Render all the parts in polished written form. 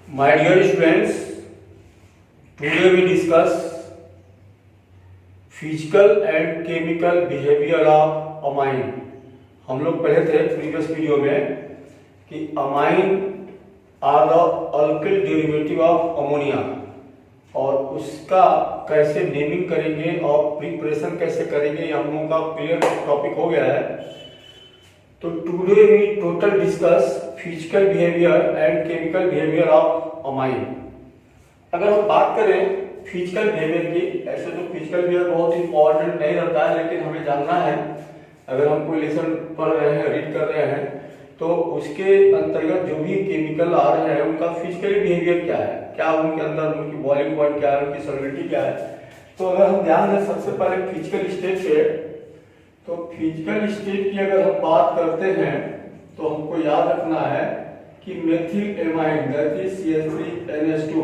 My dear students, today we discuss physical and chemical behavior of amine. हम लोग पढ़े थे प्रीवियस वीडियो में कि amine are the alkyl derivative of ammonia और उसका कैसे नेमिंग करेंगे और प्रिपरेशन कैसे करेंगे ये हम लोगों का क्लियर टॉपिक हो गया है। तो today we total discuss physical behaviour and chemical behaviour of amine. अगर हम बात करें फिजिकल बिहेवियर की, ऐसे तो फिजिकल बिहेवियर बहुत इंपॉर्टेंट नहीं रहता है, लेकिन हमें जानना है अगर हम कोई लेसन पढ़ रहे हैं, रीड कर रहे हैं, तो उसके अंतर्गत जो भी केमिकल आ रहे हैं उनका फिजिकल बिहेवियर क्या है, क्या उनके अंदर उनकी बॉइलिंग पॉइंट क्या है, उनकी सॉल्युबिलिटी क्या है। तो अगर हम ध्यान दें सबसे पहले फिजिकल स्टेट पे, तो फिजिकल स्टेट की अगर हम बात करते हैं तो हमको याद रखना है कि methyl amine that is CH3NH2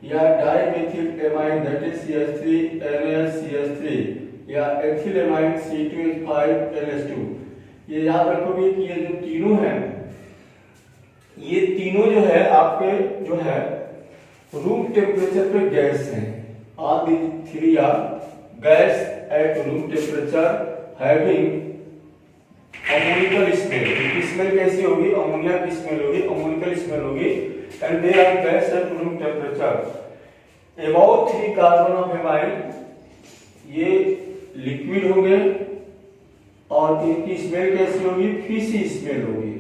या dimethyl amine that is CH3NH3 या एथिल एमाइन C2H5NH2। ये याद रखोगे कि ये जो तीनों हैं, ये तीनों जो है आपके जो है रूम टेम्परेचर पे गैस हैं। All the three are gas at room temperature having ammoniacal smell. इनकी स्मेल कैसी होगी? अमोनिया की स्मेल होगी, अमोनिकल स्मेल होगी। And they are gas at room temperature about 3 carbon of amine. ये लिक्विड होंगे और इनकी स्मेल कैसी होगी? फिशी स्मेल होगी।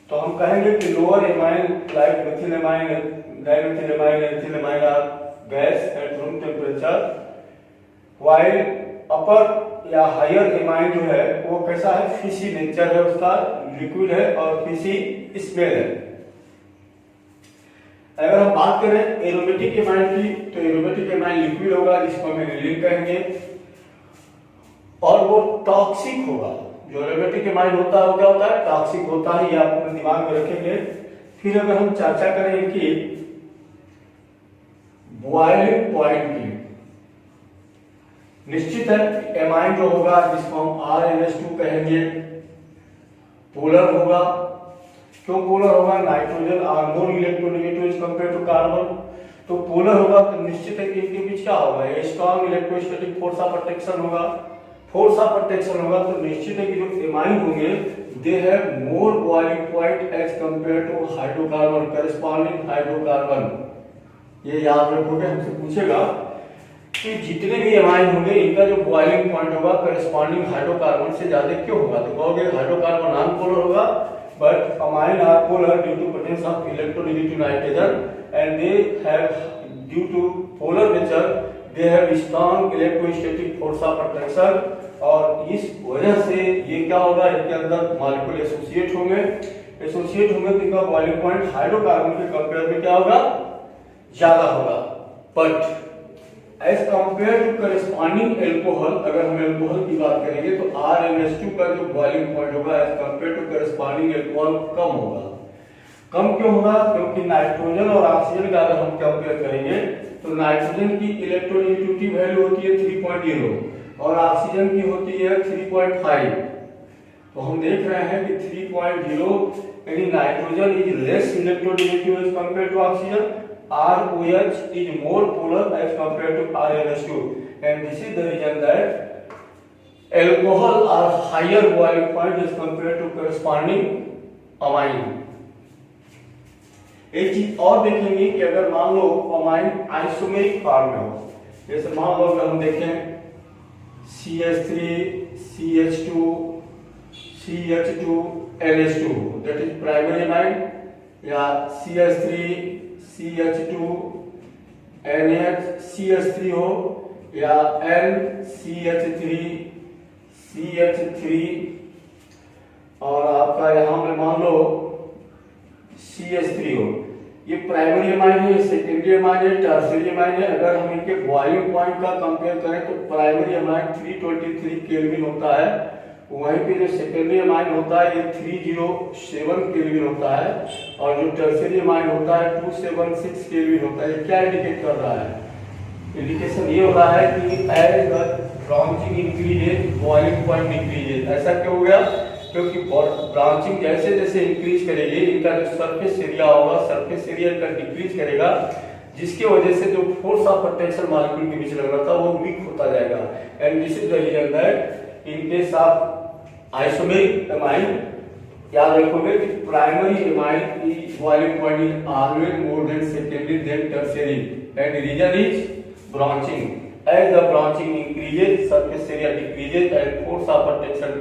तो हम कहेंगे कि lower amine like methyl amine, dimethyl amine, ethyl amine are gas at room temperature, while upper या हायर एमाइन जो है वो कैसा है? फिशी नेचर है उसका, लिक्विड है और फिशी स्मेल है। अगर हम बात करें एरोमेटिक एमाइन की, तो एरोमेटिक एमाइन लिक्विड होगा जिसको हम एनिलीन कहेंगे और वो टॉक्सिक होगा। जो एरोमेटिक एमाइन होता है वो क्या होता है? टॉक्सिक होता है, ये आप अपने दिमाग में रखेंगे। फिर अगर हम चर्चा करें इनकी बॉइलिंग पॉइंट की, निश्चित है एमाइन जो होगा जिसको हम RNH2 कहेंगे पोलर होगा। क्यों पोलर होगा? Nitrogen are more electronegative as compare to carbon. तो पोलर होगा तो निश्चित है कि इनके बीच क्या होगा? Strong electrostatic force of attraction होगा। फोर्स ऑफ अट्रैक्शन होगा तो निश्चित है कि जो एमाइन होंगे they have more boiling point as compare to hydrocarbon, corresponding hydrocarbon. ये याद रखोगे, हमसे पूछेगा कि जितने भी एमाइन होंगे इनका जो बॉइलिंग पॉइंट होगा करस्पॉन्डिंग हाइड्रोकार्बन से ज्यादा क्यों होगा? तो कहोगे हाइड्रोकार्बन नॉन पोलर होगा but amine are polar due to presence of electronegative nitrogen and they have due to polar nature they have strong electrostatic force of attraction. और इस वजह से ये क्या होगा? इनके अंदर मॉलिक्यूल एसोसिएट होंगे तो इनका बॉइलिंग पॉइंट हाइड्रोकार्बन के कंपेयर में क्या होगा? ज्यादा होगा। But as compare to corresponding alcohol, अगर हम एल्कोहल की बात करेंगे तो RNH2 का जो बॉइलिंग पॉइंट होगा as compare to corresponding alcohol कम होगा। कम क्यों होगा? क्योंकि नाइट्रोजन और ऑक्सीजन का अगर हम कंपेयर करेंगे तो नाइट्रोजन की इलेक्ट्रोनेगेटिविटी वैल्यू होती है 3.0 और ऑक्सीजन की होती है 3.5। तो हम देख रहे हैं कि 3.0 यानी nitrogen is less electronegative as compare to oxygen, ROH is more polar as compared to RNH2 and this is the reason that alcohol are higher boiling point as compared to corresponding amine। एक चीज और देखेंगे कि अगर मान लो amine isomeric form में हो, जैसे मान लो अगर हम देखें CH3 CH2 CH2 NH2 that is primary amine या CH3 CH2 NH CH3 हो या NCH3 CH3 और आपका यहां में मान लो CH3 हो। ये प्राइमरी एमाइन है, सेकेंडरी एमाइन है, टर्शियरी एमाइन है। अगर हम इनके बॉइलिंग पॉइंट का कंपेयर करें तो प्राइमरी एमाइन 323 केल्विन होता है, वहीं पे जो सेकेंडरी एमाइन होता है ये 307 केल्विन होता है और जो टर्शियरी एमाइन होता है 276 केल्विन होता है। ये क्या इंडिकेट कर रहा है? इंडिकेशन ये हो रहा है कि as the branching increases boiling point increases. ऐसा क्यों हो गया? क्योंकि ब्रांचिंग जैसे जैसे इंक्रीज करेगी इनका जो सरफेस एरिया होगा, सरफेस एरिया का डिक्रीज करेगा, जिसकी वजह से जो फोर्स ऑफ अट्रैक्शन मॉलिक्यूल के बीच लग रहा था वो वीक होता जाएगा। And this is the reason that in case of isomeric amine याद रखोगे कि प्राइमरी एमाइन की boiling point is always more than secondary than tertiary and reason is branching. As the branching increases, surface area decreases and force of attraction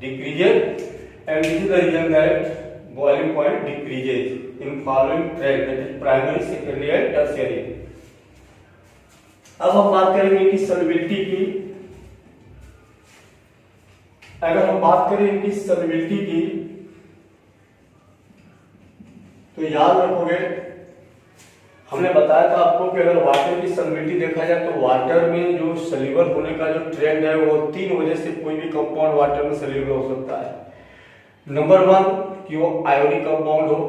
decreases, and this is the reason that boiling point decreases in following track, that is primary, secondary and tertiary। अब हम बात करेंगे इनकी solubility की। अगर हम बात करें इनकी सॉल्युबिलिटी की तो याद रखोगे हमने बताया था आपको कि अगर वाटर की सॉल्युबिलिटी देखा जाए तो वाटर में जो सॉल्युबल होने का जो ट्रेंड है वो 3 वजह से कोई भी कंपाउंड वाटर में सॉल्युबल हो सकता है। नंबर 1 कि वो आयोनिक कंपाउंड हो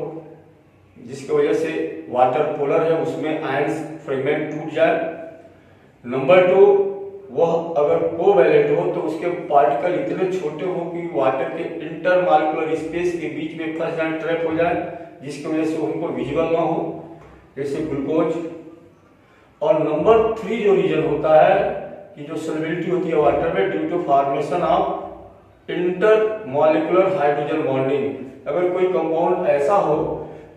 जिसकी वजह से वाटर पोलर है उसमें आयंस फ्रेगमेंट टूट जाए। नंबर 2 वह अगर कोवैलेंट हो तो उसके पार्टिकल इतने छोटे हो कि वाटर के इंटरमॉलिक्यूलर स्पेस के बीच में फंस जाए, ट्रैप हो जाए, जिसकी वजह से उनको विजिबल ना हो जैसे ग्लूकोज। और नंबर 3 जो रीजन होता है कि जो सॉल्युबिलिटी होती है वाटर में due to formation of intermolecular hydrogen bonding. अगर कोई कंपाउंड ऐसा हो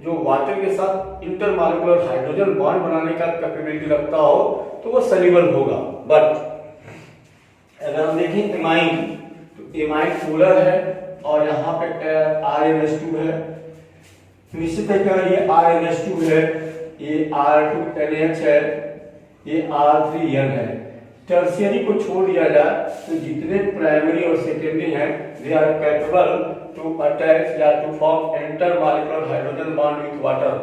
जो वाटर के साथ इंटरमॉलिक्यूलर हाइड्रोजन बॉन्ड बनाने का कैपेबिलिटी रखता हो तो वो सॉल्युबल होगा। बट अगर हम देखें एमाइन तो एमाइन पोलर है और यहाँ पे RNH2 है, निश्चित है कि ये RNH2 है, ये R2NH है, ये R3N है। टर्शियरी को छोड़ दिया जाए तो जितने प्राइमरी और सेकेंडरी हैं they are capable to attach या to form intermolecular hydrogen bond with water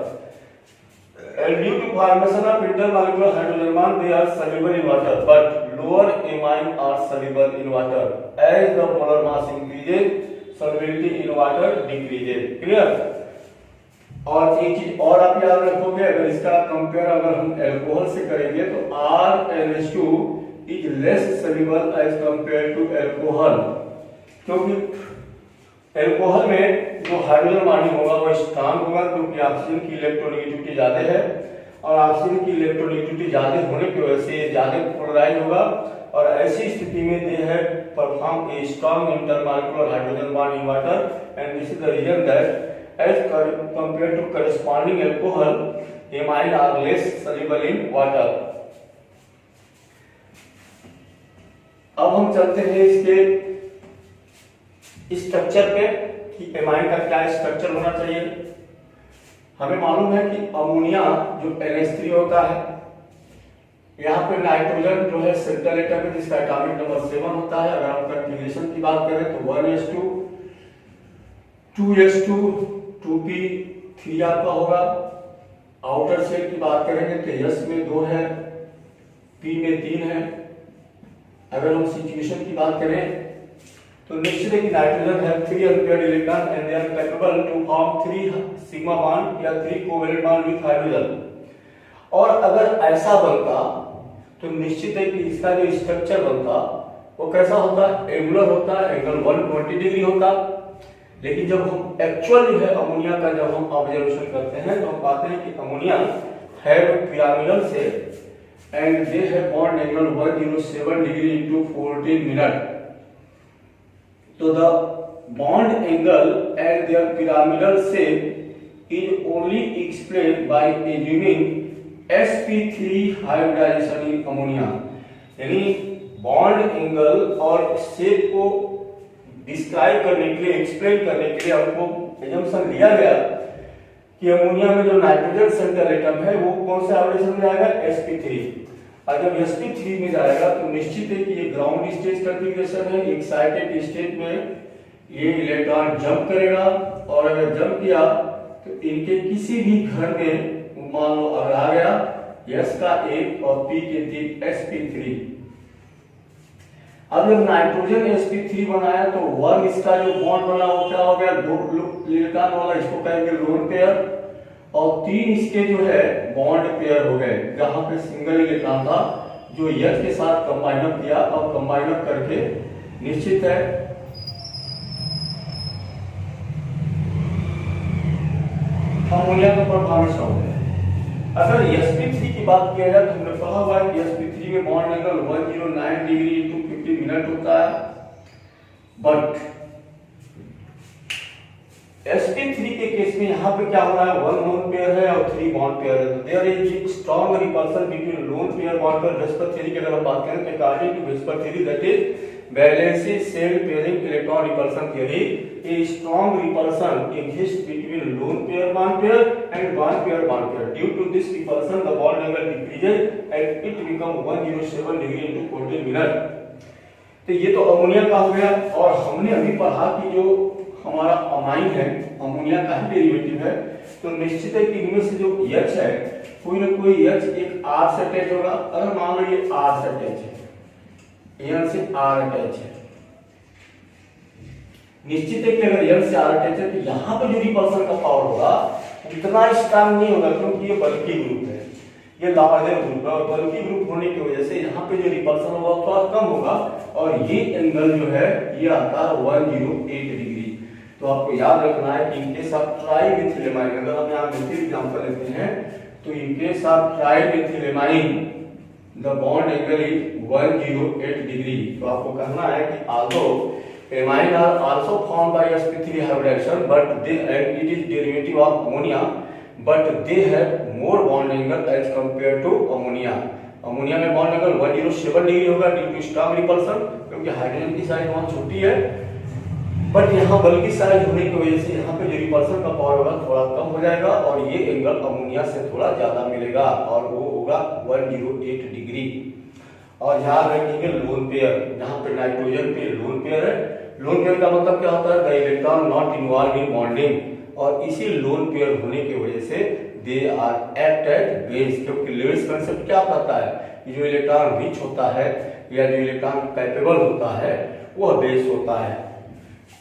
and due to formation of intermolecular hydrogen bond they are soluble in water but lower amine are soluble in water as the molar mass increases solubility in water decreases। clear। और एक चीज और आप याद रखोगे अगर इसका compare अगर हम अल्कोहल से करेंगे तो RNH2 is less soluble as compare to alcohol, क्योंकि अल्कोहल में जो हाइड्रोजन बॉन्डिंग होगा वो स्ट्रांग होगा क्योंकि ऑक्सीजन की इलेक्ट्रोनेगेटिविटी ज्यादा है और ऑक्सीजन की इलेक्ट्रोनेगेटिविटी ज्यादा होने की वजह से ज्यादा पोलराइज होगा और ऐसी स्थिति में दे है perform a strong intermolecular hydrogen bond in water and this is the reason that as compared to corresponding alcohol amine are less soluble in water। अब हम चलते हैं इसके स्ट्रक्चर पे कि एमाइन का क्या स्ट्रक्चर होना चाहिए। हमें मालूम है कि अमोनिया जो NH3 होता है, यहाँ पे नाइट्रोजन जो है सेंट्रल एटम है जिसका एटॉमिक नंबर 7 होता है। अगर हम कंफिगरेशन की बात करें तो 1s2 2s2 2p3 आपका होगा। आउटर शेल की बात करेंगे तो s में 2 है, p में 3 है। अगर हम सिचुएशन की बात करें तो निश्चित है कि नाइट्रोजन है 3 unpaired electron and they are capable to form 3 sigma bond या 3 कोवैलेंट बॉन्ड विद हाइड्रोजन। और अगर ऐसा बनता तो निश्चित है कि इसका जो स्ट्रक्चर बनता वो कैसा होता, एंगुलर होता, एंगल 120 डिग्री होता। लेकिन जब हम एक्चुअल जो है अमोनिया का जब हम ऑब्जर्वेशन करते हैं तो हम पाते हैं कि अमोनिया हैव पिरामिडल से and they have bond angle 107 degree into 14 minute. तो the bond angle and their pyramidal shape is only explained by assuming sp3 hybridisation in ammonia. यानी बॉन्ड एंगल और शेप को डिस्क्राइब करने के लिए, explain करने के लिए हमको एजम्पशन लिया गया कि अमोनिया में जो नाइट्रोजन सेंट्रल एटम है वो कौन से हाइब्रिडेशन में आएगा, sp3। और जब sp3 में जाएगा तो निश्चित है कि ये ग्राउंड स्टेट कॉन्फ़िगरेशन है। एक्साइटेड स्टेट में ये इलेक्ट्रॉन जंप करेगा और अगर जंप किया तो इनके किसी भी घर में मान लो अगर आ गया s का 1 और p के 3 sp3। अब जब नाइट्रोजन sp3 बनाया तो 1 इसका जो बॉन्ड बना वो क्या हो गया, 2 इलेक्ट्रॉन वाला, इसको कहेंगे लोन पेयर, और 3 इसके जो है बॉन्ड पेयर हो गए जहां पे सिंगल इलेक्ट्रॉन था जो H के साथ कंबाइन अप किया और कंबाइन अप करके निश्चित है अमोनिया का परफॉर्मेंस हो गया। अगर sp3 की बात किया जाए तो हमने पढ़ा हुआ है कि sp3 में bond angle 109 degree into 50 minute होता है, बट sp3 के केस में यहाँ पे क्या हो रहा है, 1 लोन पेयर है और 3 बॉन्ड पेयर है, तो there is strong repulsion between lone pair bond पर। वेस्पर थ्योरी की अगर हम बात करें तो according to VSEPR theory that is valency shell pairing electron repulsion theory, a strong repulsion exists between lone pair bond pair and one pair bond pair. Due to this repulsion, the bond angle decreases and it becomes 107 degree into 40 minute. तो ये तो ammonia का हो गया। और हमने अभी पढ़ा कि जो हमारा अमाइन है अमोनिया का ही डेरिवेटिव है, तो निश्चित है कि इनमें से जो H है कोई ना कोई H एक R से अटैच होगा। अगर मान लो ये R से अटैच है, N से R अटैच है, निश्चित है कि अगर N से R अटैच है तो यहाँ पर जो रिपल्सन का पावर होगा इतना स्ट्रांग नहीं होगा, क्योंकि ये बल्कि ग्रुप है, ये लार्जर ग्रुप है, और बल्कि ग्रुप होने की वजह से यहाँ पे जो रिपल्सन होगा थोड़ा कम होगा, और ये एंगल जो है ये आता है 108 डिग्री। तो आपको याद रखना है कि इनकेस ऑफ ट्राइमिथिलेमाइन, अगर हम यहाँ मिथिल एग्जांपल लेते हैं तो in case of trimethylamine the bond angle is 108 degree. तो आपको कहना है कि although amine are also formed by sp3 hybridization, but they and it is derivative of ammonia, but they have more bond angle as compared to ammonia. Ammonia में bond angle 107 degree होगा due to strong repulsion, क्योंकि hydrogen की size वहां छोटी है, but यहाँ बल्कि size होने की वजह से यहाँ पे जो रिपल्सन का पावर होगा थोड़ा कम हो जाएगा, और ये एंगल अमोनिया से थोड़ा ज्यादा मिलेगा, और वो होगा 108 डिग्री। और याद रखेंगे लोन पेयर, जहाँ पे नाइट्रोजन पे लोन पेयर है, लोन पेयर का मतलब क्या होता है, the electron not involve in bonding, और इसी लोन पेयर होने की वजह से they are act as base, क्योंकि लेविस कांसेप्ट क्या कहता है कि जो इलेक्ट्रॉन रिच होता है या जो इलेक्ट्रॉन कैपेबल होता है वह बेस होता है।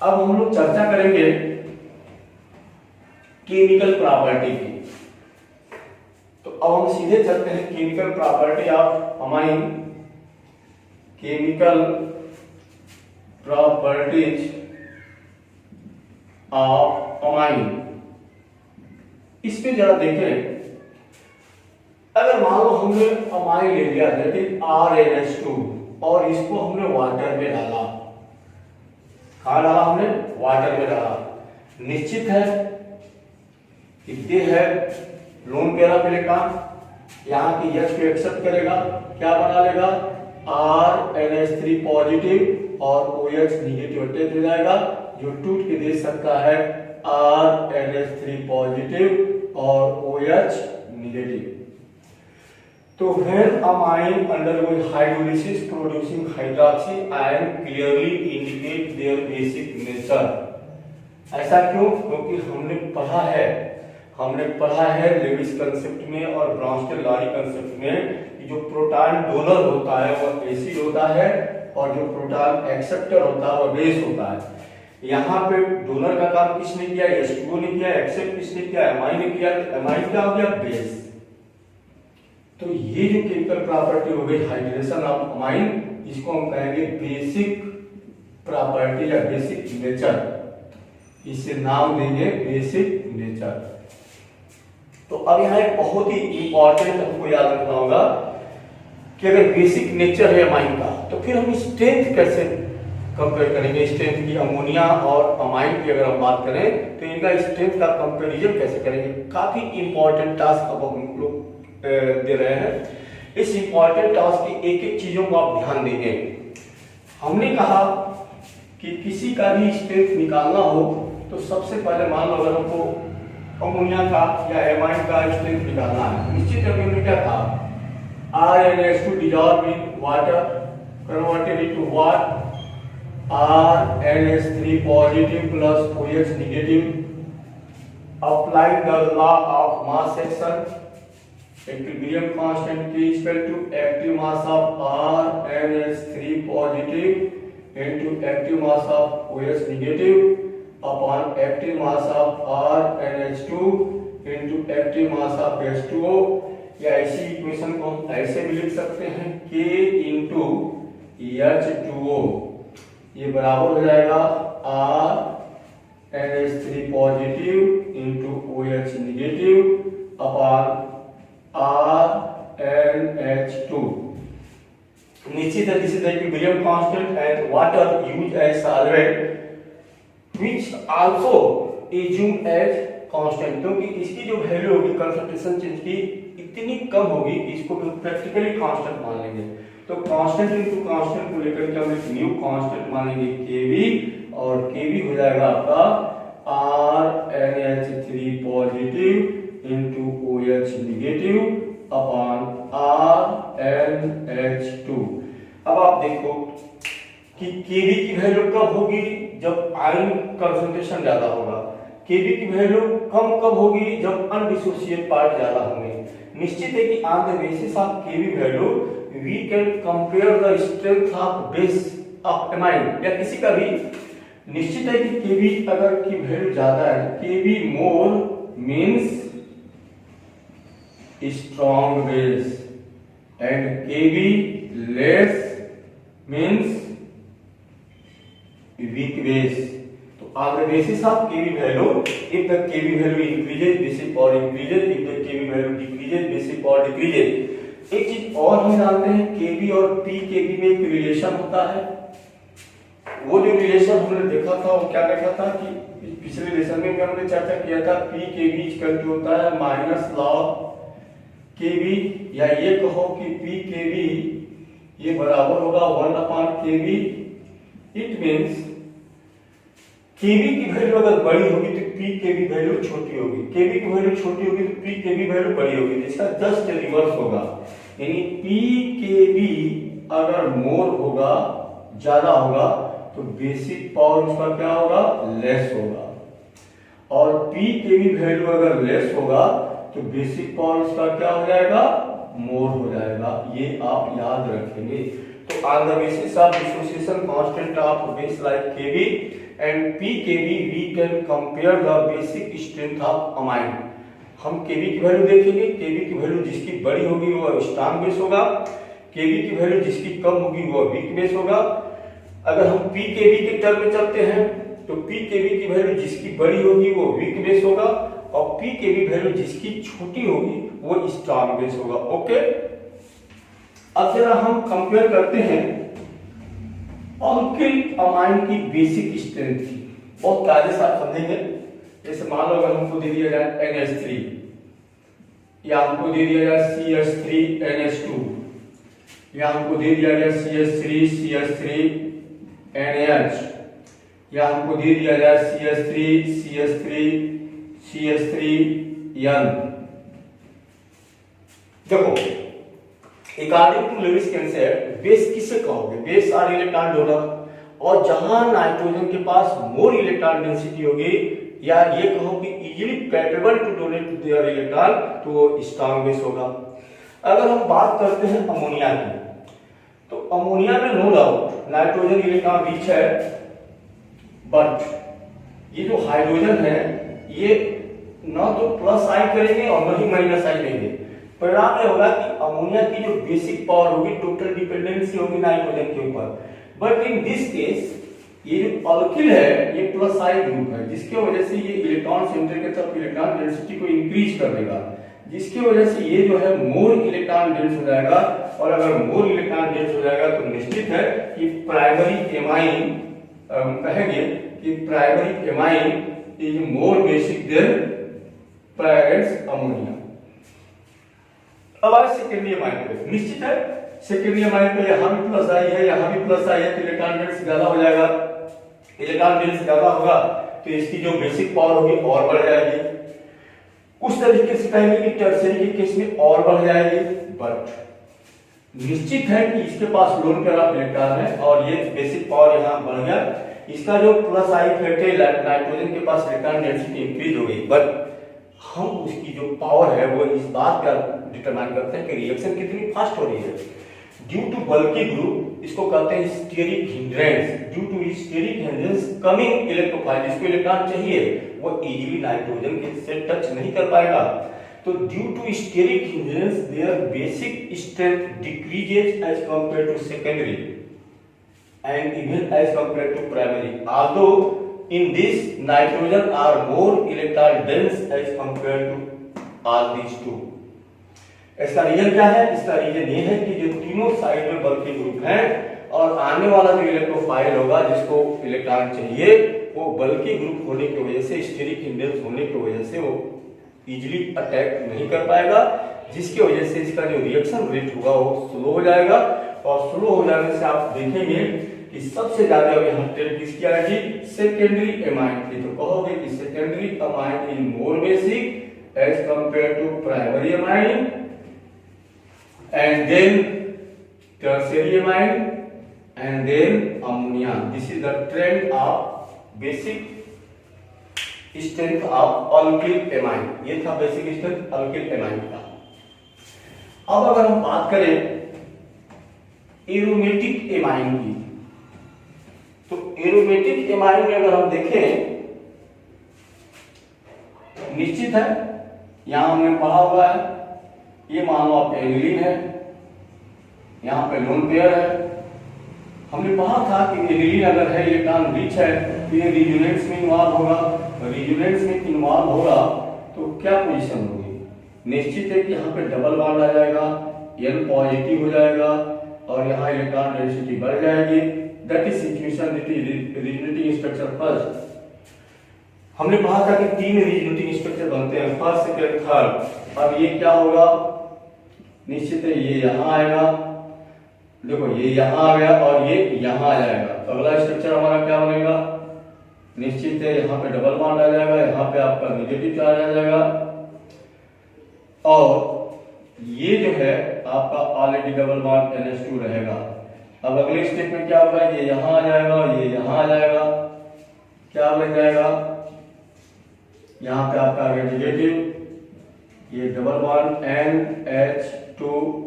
अब हम लोग चर्चा करेंगे केमिकल प्रॉपर्टी की। तो अब हम सीधे चलते हैं chemical property of amine, chemical properties of amine. इस पे जरा देखें, अगर मान लो हमने अमाइन ले लिया दैट इज RnH2 और इसको हमने वाटर में डाला, कहाँ डाला हमने, वाटर में डाला, निश्चित है कि ये है लोन पेयर ऑफ इलेक्ट्रॉन, यहाँ की H को एक्सेप्ट करेगा, क्या बना लेगा RnH3 पॉजिटिव और OH निगेटिव अटैच हो जाएगा, जो टूट के दे सकता है RnH3 पॉजिटिव और OH निगेटिव। तो when amine undergoes hydrolysis producing hydroxy ion clearly indicate their basic nature। ऐसा क्यों? क्योंकि हमने पढ़ा है लेविस कांसेप्ट में और ब्राउनस्टेड-लॉरी कांसेप्ट में कि जो प्रोटॉन डोनर होता है वह एसिड होता है और जो प्रोटॉन एक्सेप्टर होता है वह बेस होता है। यहाँ पे डोनर का काम किसने किया, H2O ने किया, एक्सेप्ट किसने किया, एमाइन ने किया। एमाइन क्या हो गया, बेस। तो ये जो केमिकल प्रॉपर्टी हो गई हाइड्रेशन ऑफ अमाइन, इसको हम कहेंगे बेसिक प्रॉपर्टी या बेसिक नेचर, इसे नाम देंगे बेसिक नेचर। तो अब यहाँ एक बहुत ही इंपॉर्टेंट हमको याद रखना होगा कि अगर बेसिक नेचर है अमाइन का तो फिर हम स्ट्रेंथ कैसे कंपेयर करेंगे, स्ट्रेंथ की अमोनिया और अमाइन की अगर हम बात करें तो इनका स्ट्रेंथ का कंपैरिजन कैसे करेंगे। काफी इंपॉर्टेंट टास्क अब हम लोग दे रहे हैं। इस इंपॉर्टेंट टास्क की एक एक चीजों को आप ध्यान देंगे। हमने कहा कि किसी का भी स्ट्रेंथ निकालना हो तो सबसे पहले मान लो अगर हमको अमोनिया का या एमाइन का स्ट्रेंथ निकालना है, निश्चित है हमने क्या कहा, RnH2 dissolved in water converted into what, RnH3 positive plus OH negative, applying the law of mass action, equilibrium constant K is equal to active mass of RnH3 positive into active mass of OH negative upon active mass of RnH2 into active mass of H2O। या इसी equation को हम ऐसे भी लिख सकते हैं K into H2O, ये बराबर हो जाएगा RnH3 positive into OH negative upon RnH2. निश्चित है this is the equilibrium constant and water used as solvent which also assumed as constant, क्योंकि इसकी जो वैल्यू होगी कंसंट्रेशन चेंज की इतनी कम होगी कि इसको प्रैक्टिकली कांस्टेंट मान लेंगे। तो कांस्टेंट इनटू कांस्टेंट को लेकर के हम एक न्यू कांस्टेंट मानेंगे Kv, और Kv हो जाएगा आपका RnH3 positive into OH negative upon RnH2। अब आप देखो कि Kv की वैल्यू कब होगी, जब आयरन कंसंट्रेशन ज्यादा होगा। Kv की वैल्यू कब होगी, जब अनडिसोसिएट पार्ट ज्यादा होंगे। निश्चित है कि on the basis of Kv value we can compare the strength of base of amine या किसी का भी। निश्चित है कि Kv अगर की वैल्यू ज्यादा है, Kv more means strong base and Kv less means weak base. So on the basis of Kv value, if the Kv value increases, basic power increases. If the Kv value decreases, basic power decreases. एक चीज और हम जानते हैं, Kv और pKv में एक relation होता है। वो जो रिलेशन हमने देखा था वो क्या देखा था कि पिछले लेसन में भी हमने चर्चा किया था, pKv इक्वल टू होता है माइनस log Kv, या ये कहो कि pKv ये बराबर होगा 1/Kv। इट मीन्स Kv की वैल्यू अगर बड़ी होगी तो pKv वैल्यू छोटी होगी, Kv की वैल्यू छोटी होगी तो pKv वैल्यू बड़ी होगी। इसका जस्ट रिवर्स होगा, यानी pKv अगर मोर होगा, ज्यादा होगा, तो बेसिक पावर उसका क्या होगा, लेस होगा। और pKv वैल्यू अगर लेस होगा तो बेसिक पावर उसका क्या हो जाएगा, मोर हो जाएगा। ये आप याद रखेंगे। तो on the basis of dissociation constant of base like Kv and pKv we can compare the basic strength of amine। हम Kv की वैल्यू देखेंगे, Kv की वैल्यू जिसकी बड़ी होगी वो स्ट्रॉन्ग बेस होगा, Kv की वैल्यू जिसकी कम होगी वो वीक बेस होगा। अगर हम pKv के टर्म में चलते हैं तो pKv की वैल्यू जिसकी बड़ी होगी वो वीक बेस होगा, और pKv वैल्यू जिसकी छोटी होगी वो स्ट्रॉन्ग बेस होगा। ओके, अब जरा हम कंपेयर करते हैं अल्किल अमाइन की बेसिक स्ट्रेंथ की। बहुत कायदे से आप समझेंगे। जैसे मान लो अगर हमको दे दिया जाए NH3 या हमको दे दिया जाए CH3NH2 या हमको दे दिया जाए CH3NH या हमको दे दिया जाए CH3CH3CH3N। देखो, according to Lewis concept base किसे कहोगे, बेस आर इलेक्ट्रॉन डोनर, और जहां नाइट्रोजन के पास मोर इलेक्ट्रॉन डेंसिटी होगी या ये कहो कि easily capable to donate their electron, तो वो स्ट्रॉन्ग बेस होगा। अगर हम बात करते हैं अमोनिया की, तो अमोनिया में no doubt nitrogen electron rich है, बट ये जो हाइड्रोजन है ये ना तो प्लस आई करेंगे और ना ही माइनस आई देंगे। परिणाम ये होगा कि अमोनिया की जो बेसिक पावर होगी टोटल डिपेंडेंसी होगी नाइट्रोजन के ऊपर। बट इन दिस केस ये जो अल्किल है ये प्लस आई ग्रुप है, जिसकी वजह से ये इलेक्ट्रॉन सेंटर के तरफ इलेक्ट्रॉन डेंसिटी को इंक्रीज कर देगा, जिसकी वजह से ये जो है मोर इलेक्ट्रॉन डेंस हो जाएगा। और अगर मोर इलेक्ट्रॉन डेंस हो जाएगा तो निश्चित है कि प्राइमरी एमाइन, कहेंगे कि primary amine is more basic than primary ammonia. अब आए सेकेंडरी अमाइन पे। निश्चित है सेकेंडरी अमाइन पे यहां भी प्लस आई है, यहां भी प्लस आई है, तो इलेक्ट्रॉन डेंस ज्यादा हो जाएगा। इलेक्ट्रॉन डेंस ज्यादा होगा तो इसकी जो बेसिक पावर होगी और बढ़ जाएगी। उस तरीके से कहेंगे कि टर्शियरी के केस में और बढ़ जाएगी। बट निश्चित है कि इसके पास लोन पेयर ऑफ इलेक्ट्रॉन है और ये बेसिक पावर यहां बढ़ गया। इसका जो प्लस आई इफेक्ट है, नाइट्रोजन के पास इलेक्ट्रॉन डेंसिटी इंक्रीज हो गई, बट हम उसकी जो पावर है वो इस बात का डिटरमाइन करते हैं कि रिएक्शन कितनी फास्ट हो रही है। ड्यू टू बल्की ग्रुप, इसको कहते हैं steric hindrance, due to steric hindrance coming electrophile, जिसको इलेक्ट्रॉन चाहिए वो इजीली नाइट्रोजन के से टच नहीं कर पाएगा। तो due to steric hindrance their basic strength decreases as compare to secondary and even as compared to primary, although in this nitrogen are more electron dense as compare to all these two. इसका रीजन क्या है? इसका reason ये है कि जो तीनों साइड में बल्कि ग्रुप हैं और आने वाला जो इलेक्ट्रोफाइल होगा जिसको इलेक्ट्रॉन चाहिए वो बल्कि ग्रुप होने की वजह से, स्टेरिक इंडेक्स होने की वजह से वो इजीली अटैक नहीं कर पाएगा, जिसकी वजह से इसका जो रिएक्शन रेट होगा वो स्लो हो जाएगा। और स्लो हो जाने से आप देखेंगे कि सबसे ज्यादा यहाँ ट्रेड किसकी आएगी? सेकेंडरी एमाइन की। तो कहोगे कि secondary amine is more basic as compare to primary amine, and then tertiary amine, and then ammonia. This is the trend of basic strength of alkyl amine. ये था basic strength alkyl amine का। अब अगर हम बात करें aromatic amine की, तो एरोमेटिक एमाइन में अगर हम देखें, निश्चित है यहां हमने पढ़ा हुआ है, ये मान लो आप एनिलीन है, यहां पे लोन पेयर है। हमने कहा था कि एनिलीन अगर है इलेक्ट्रॉन रिच है तो ये रिजोनेंस में इन्वॉल्व होगा, रिजोनेंस में इन्वॉल्व होगा तो क्या पोजीशन होगी? निश्चित है कि यहाँ पे डबल बॉन्ड आ जाएगा, N पॉजिटिव हो जाएगा और यहाँ इलेक्ट्रॉन डेंसिटी बढ़ जाएगी। That is situation resonating structure first. हमने कहा था कि 3 रिजोनेटिंग स्ट्रक्चर बनते हैं, फर्स्ट, सेकंड, थर्ड। अब ये क्या होगा? निश्चित है ये यहाँ आएगा, देखो ये यहाँ आ गया और ये यहाँ आ जाएगा, तो अगला स्ट्रक्चर हमारा क्या बनेगा? निश्चित है यहाँ पे डबल बॉन्ड आ जाएगा, यहाँ पे आपका नेगेटिव चार्ज आ जाएगा और ये जो है आपका ऑलरेडी डबल बॉन्ड NH2 रहेगा। अब अगले स्टेप में क्या होगा? ये यहाँ आ जाएगा और ये यहाँ आ जाएगा, क्या बन जाएगा? यहाँ पे आपका आ गया नेगेटिव, ये डबल बॉन्ड NH2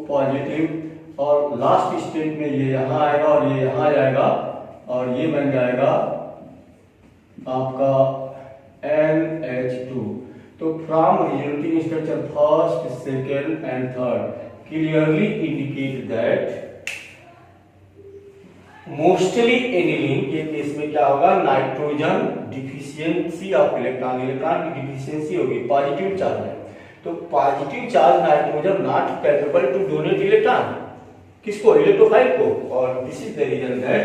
पॉजिटिव और लास्ट स्टेप में ये यहाँ आएगा और ये यहाँ जाएगा और ये बन जाएगा आपका NH2। तो from resulting structure first, second and third clearly indicate that mostly aniline के केस में क्या होगा? Nitrogen deficiency of electron, electron की डिफिशियंसी होगी, पॉजिटिव चार्ज है। तो positive charge nitrogen not capable to donate electron, किसको? इलेक्ट्रोफाइल को। और this is the reason that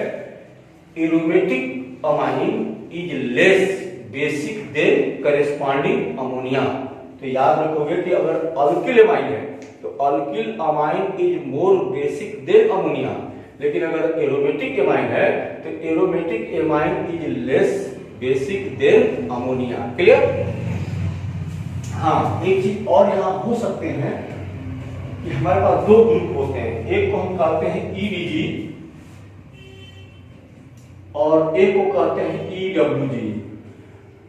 aromatic amine is less basic than corresponding ammonia. तो याद रखोगे कि अगर अल्किल अमाइन है तो alkyl amine is more basic than ammonia, लेकिन अगर एरोमेटिक एमाइन है तो aromatic amine is less basic than ammonia. Clear? हाँ, एक चीज और यहाँ हो सकते हैं कि हमारे पास 2 ग्रुप होते हैं, एक को हम कहते हैं EDG और एक को कहते हैं EWG।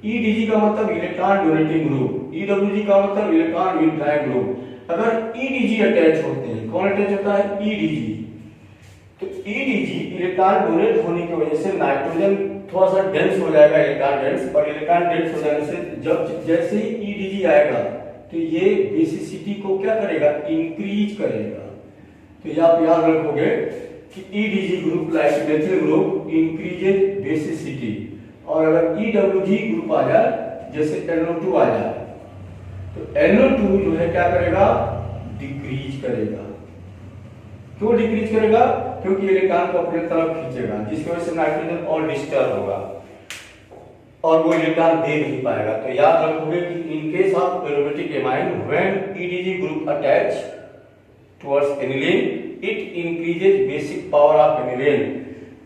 EDG का मतलब इलेक्ट्रॉन डोनेटिंग ग्रुप, EWG का मतलब इलेक्ट्रॉन विथड्राइंग ग्रुप। अगर EDG अटैच होते हैं, कौन अटैच होता है? EDG। तो EDG इलेक्ट्रॉन डोनेट होने की वजह से नाइट्रोजन थोड़ा सा डेंस हो जाएगा, इलेक्ट्रॉन डेंस, और इलेक्ट्रॉन डेंस हो जाने से जब जैसे ही EDG आएगा तो ये बेसिसिटी को क्या करेगा? इंक्रीज करेगा। तो ये आप याद रखोगे कि EDG group like methyl group increases basicity, और अगर EWG ग्रुप आ जाए जैसे NO2 आ जाए तो NO2 जो है क्या करेगा? डिक्रीज करेगा। क्यों डिक्रीज करेगा? क्योंकि इलेक्ट्रॉन को अपने तरफ खींचेगा, जिसकी वजह से नाइट्रोजन और डिस्टर्ब होगा और वो इलेक्ट्रॉन दे नहीं पाएगा। तो याद रखोगे कि इन case of aromatic amine when EDG group attach towards aniline it increases basic power of aniline,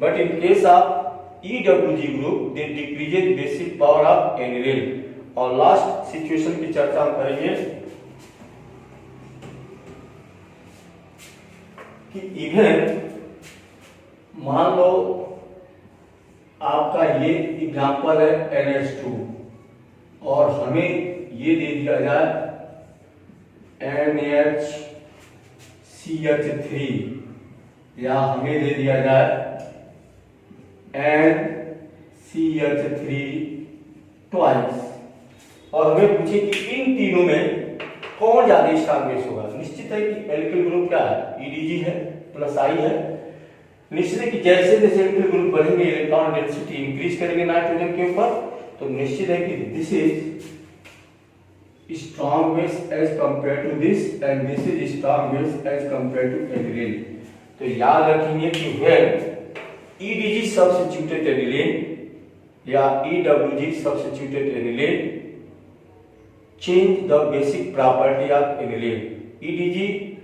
but in case of EWG group they decreases basic power of aniline. और लास्ट सिचुएशन की चर्चा हम करेंगे कि इवन मान लो आपका ये example है NH2 और हमें ये दे दिया जाए NHCH3 या हमें दे दिया जाए NCH3 ट्वाइस, और हमें पूछे कि इन तीनों में कौन ज्यादा स्ट्रॉन्गेस्ट होगा। निश्चित है कि एल्किल ग्रुप क्या है? EDG है प्लस I है, निश्चित है कि जैसे जैसे एल्किल ग्रुप बढ़ेंगे इलेक्ट्रॉन डेंसिटी इंक्रीज करेंगे नाइट्रोजन के ऊपर, तो निश्चित है कि this is strong base as compare to this and this is strong base as compare to aniline. तो याद रखेंगे कि व्हेन EDG substituted aniline या EWG substituted aniline change the basic property of aniline. EDG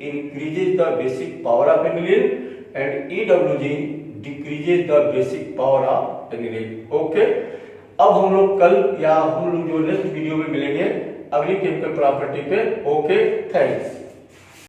increases the basic power of aniline and EWG decreases the basic power of aniline. Okay? अब हम लोग कल या हम लोग जो नेक्स्ट वीडियो में मिलेंगे अगली केमिकल प्रॉपर्टी पे। Okay, thanks.